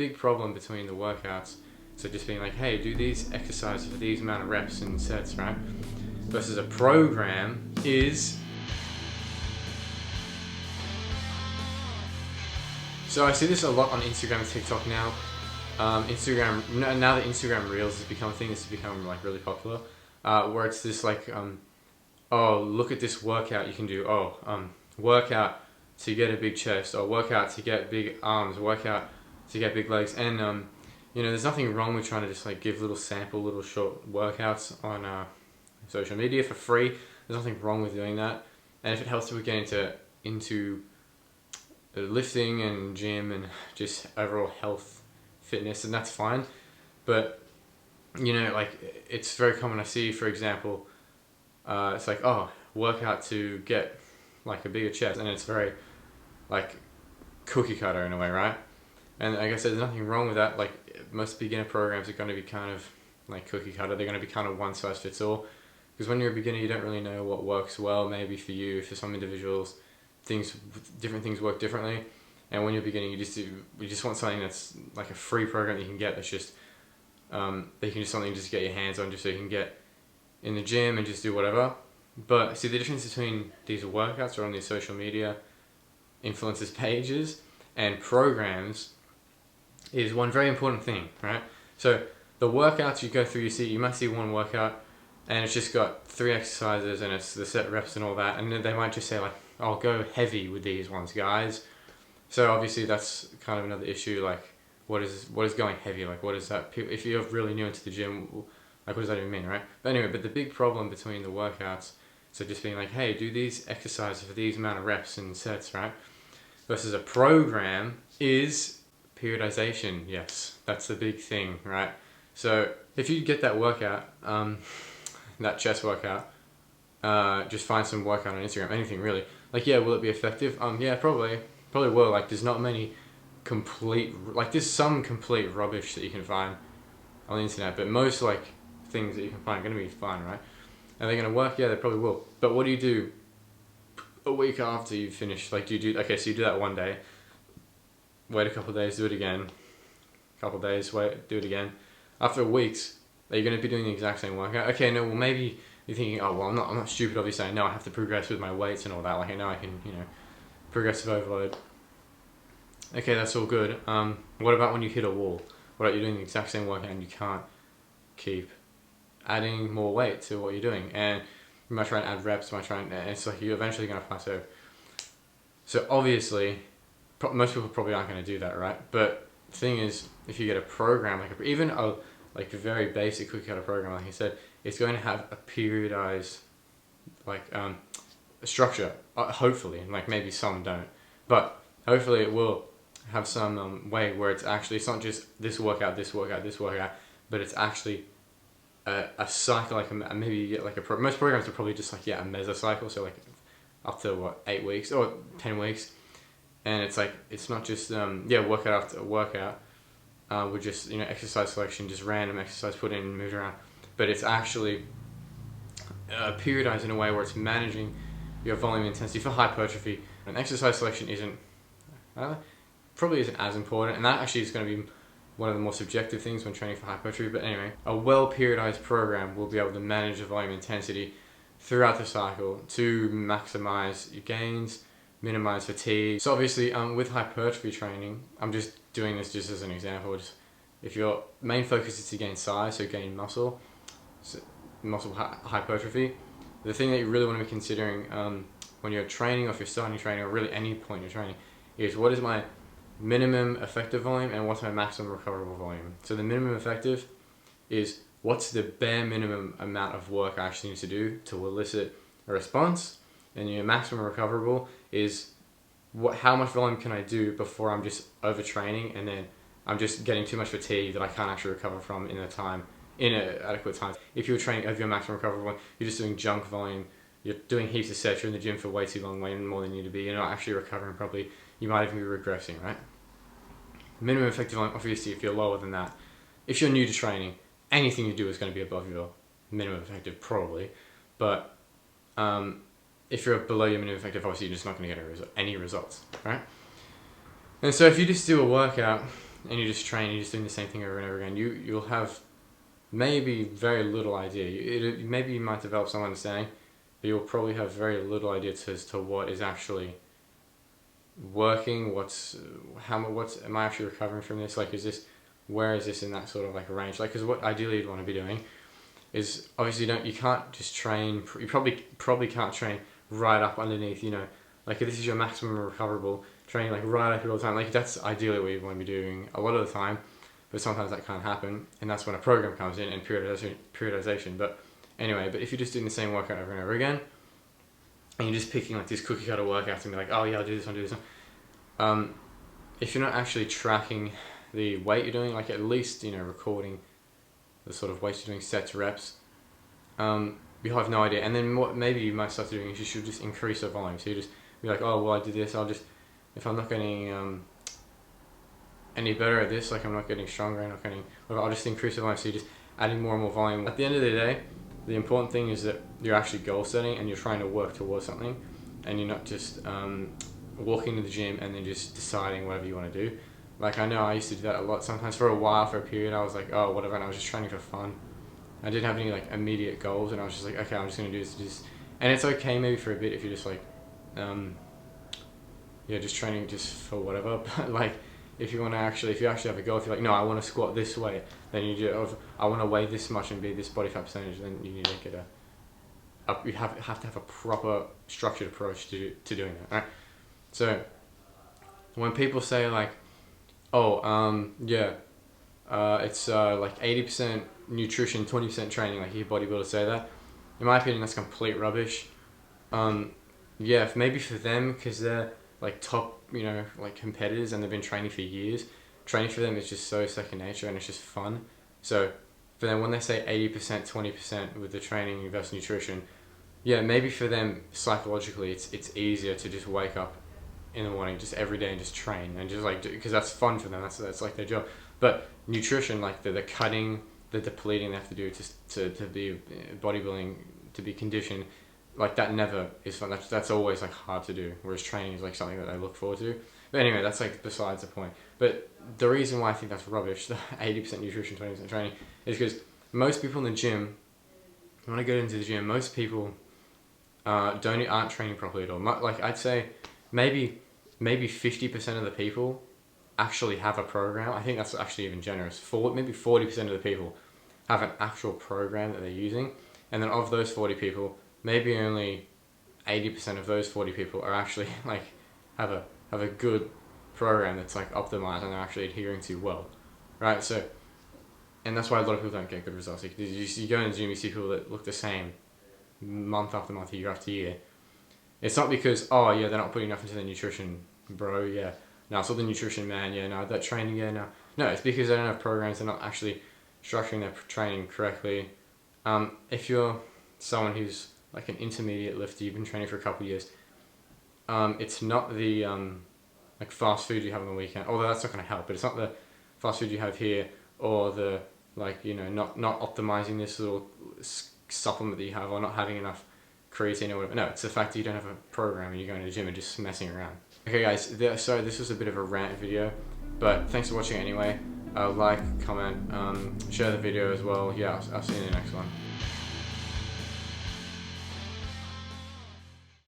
big problem between the workouts, so just being like, hey, do these exercises for these amount of reps and sets, right? Versus a program is... So I see this a lot on Instagram and TikTok now. Instagram, now that Instagram Reels has become a thing, it's become like really popular, where it's this like, oh, look at this workout you can do. Workout to get a big chest, or workout to get big arms, workout to get big legs. And there's nothing wrong with trying to just like give little short workouts on social media for free. There's nothing wrong with doing that. And if it helps people get into lifting and gym and just overall health, fitness, and that's fine. But like, it's very common. I see, for example, it's like, oh, workout to get like a bigger chest, and it's very like cookie cutter in a way, right? And I guess there's nothing wrong with that. Like, most beginner programs are going to be kind of like cookie cutter. They're going to be kind of one size fits all, because when you're a beginner, you don't really know what works well. Maybe for you, for some individuals, different things work differently. And when you're beginning, you just want something that's like a free program that you can get, that's just that you can just something just get your hands on, just so you can get in the gym and just do whatever. But see, the difference between these workouts or on these social media influencers pages and programs is one very important thing, right? So the workouts you go through, you might see one workout and it's just got 3 exercises and it's the set reps and all that, and then they might just say like, "I'll go heavy with these ones, guys." So obviously that's kind of another issue. Like, what is going heavy? Like, what is that? If you're really new into the gym, like, what does that even mean, right? But anyway, the big problem between the workouts, so just being like, hey, do these exercises for these amount of reps and sets, right? Versus a program is periodization. Yes, that's the big thing, right? So if you get that workout, that chest workout, just find some workout on Instagram, anything really. Like, yeah, will it be effective? Yeah, probably will. Like, there's not many there's some complete rubbish that you can find on the internet, but most like things that you can find are going to be fine, right? Are they going to work? Yeah, they probably will. But what do you do a week after you finish? Like, so you do that one day, wait a couple of days, do it again, couple of days, wait, do it again. After weeks, are you going to be doing the exact same workout? Okay, no, well, maybe you're thinking, oh, well, I'm not stupid, obviously. I know I have to progress with my weights and all that. Like, I know I can, progressive overload. Okay, that's all good. What about when you hit a wall? What about you're doing the exact same workout and you can't keep adding more weight to what you're doing? And you might try and add reps, and it's like you're eventually going to plateau. So obviously, most people probably aren't going to do that, right? But the thing is, if you get a program, even a very basic cookie cutter program, like I said, it's going to have a periodized a structure. Hopefully, like maybe some don't, but hopefully it will have some way where it's not just this workout, but it's actually a cycle. Like maybe you get most programs are probably just a mesocycle, so like up to 8 weeks or 10 weeks, and it's not just workout after workout with just exercise selection, just random exercise put in and moved around, but it's actually periodized in a way where it's managing your volume intensity for hypertrophy. And exercise selection probably isn't as important, and that actually is going to be one of the more subjective things when training for hypertrophy. But anyway, a well periodized program will be able to manage the volume intensity throughout the cycle to maximize your gains, minimize fatigue. So obviously, with hypertrophy training, I'm just doing this just as an example. If your main focus is to gain size, so gain muscle hypertrophy, the thing that you really want to be considering when you're training, or if you're starting training, or really any point you're training, is what is my minimum effective volume and what's my maximum recoverable volume. So the minimum effective is what's the bare minimum amount of work I actually need to do to elicit a response, and your maximum recoverable is how much volume can I do before I'm just overtraining and then I'm just getting too much fatigue that I can't actually recover from in an adequate time. If you're training over your maximum recoverable volume, you're just doing junk volume, you're doing heaps of sets, you're in the gym for way too long, way more than you need to be, you're not actually recovering properly, you might even be regressing, right? Minimum effective volume, obviously, if you're lower than that. If you're new to training, anything you do is going to be above your minimum effective, probably. But if you're below your minimum effective, obviously you're just not going to get any results, right? And so if you just do a workout and you just train, you're just doing the same thing over and over again, you'll have maybe very little idea. Maybe you might develop some understanding, but you'll probably have very little idea as to what is actually working. Am I actually recovering from this? Like, where is this in that sort of like range? Like, because what ideally you'd want to be doing is, obviously you can't just train. You probably can't train right up underneath. Like if this is your maximum recoverable, training like right up all the time. Like that's ideally what you want to be doing a lot of the time. But sometimes that can't happen, and that's when a program comes in and periodization. But anyway, if you're just doing the same workout over and over again, and you're just picking like this cookie cutter workouts and be like, oh yeah, I'll do this, I'll do this one. If you're not actually tracking the weight you're doing, like at least recording the sort of weight you're doing, sets, reps, you have no idea. And then what maybe you might start doing is you should just increase the volume. So you just be like, oh well, I did this. If I'm not getting any better at this, like I'm not getting stronger, I'll just increase the volume. So you're just adding more and more volume. At the end of the day, the important thing is that you're actually goal setting and you're trying to work towards something, and you're not just walking to the gym and then just deciding whatever you want to do. Like I know I used to do that a lot. Sometimes for a while, for a period, I was like, oh whatever, and I was just training for fun. I didn't have any like immediate goals, and I was just like, okay, I'm just gonna do this. And it's okay maybe for a bit if you're just like, just training just for whatever. But like, if you actually have a goal, if you're like, no, I want to squat this way, then you do. I want to weigh this much and be this body fat percentage, then you need to get you have to have a proper structured approach to doing that. Right? So when people say like, oh, it's like 80% nutrition, 20% training, like you hear bodybuilders say that. In my opinion, that's complete rubbish. Maybe for them, because they're like top, like competitors and they've been training for years. Training for them is just so second nature and it's just fun. So for them, when they say 80%, 20% with the training versus nutrition, maybe for them psychologically it's easier to just wake up in the morning just every day and just train and just like, because that's fun for them. That's like their job. But nutrition, like the cutting, the depleting they have to do to be bodybuilding, to be conditioned, like that never is fun. That's always like hard to do. Whereas training is like something that they look forward to. But anyway, that's like besides the point. But the reason why I think that's rubbish, the 80% nutrition, 20% training, is because most people in the gym, when I go into the gym, most people aren't training properly at all. Like I'd say maybe 50% of the people actually have a program. I think that's actually even generous. Maybe 40% of the people have an actual program that they're using, and then of those 40 people, maybe only 80% of those 40 people are actually like have a good program that's like optimized and they're actually adhering to well, right? So, and that's why a lot of people don't get good results. Like, you go in the gym, you see people that look the same month after month, year after year. It's not because they're not putting enough into their nutrition, bro. Yeah, no, it's all the nutrition, man. Yeah, no, that training. Yeah, no, it's because they don't have programs. They're not actually structuring their training correctly. If you're someone who's like an intermediate lifter, you've been training for a couple of years, it's not the like fast food you have on the weekend, although that's not going to help, but it's not the fast food you have here, or the like, not optimizing this little supplement that you have, or not having enough creatine or whatever. No, it's the fact that you don't have a program and you're going to the gym and just messing around. Okay guys, so this was a bit of a rant video, but thanks for watching anyway. Like, comment, share the video as well. Yeah, I'll see you in the next one.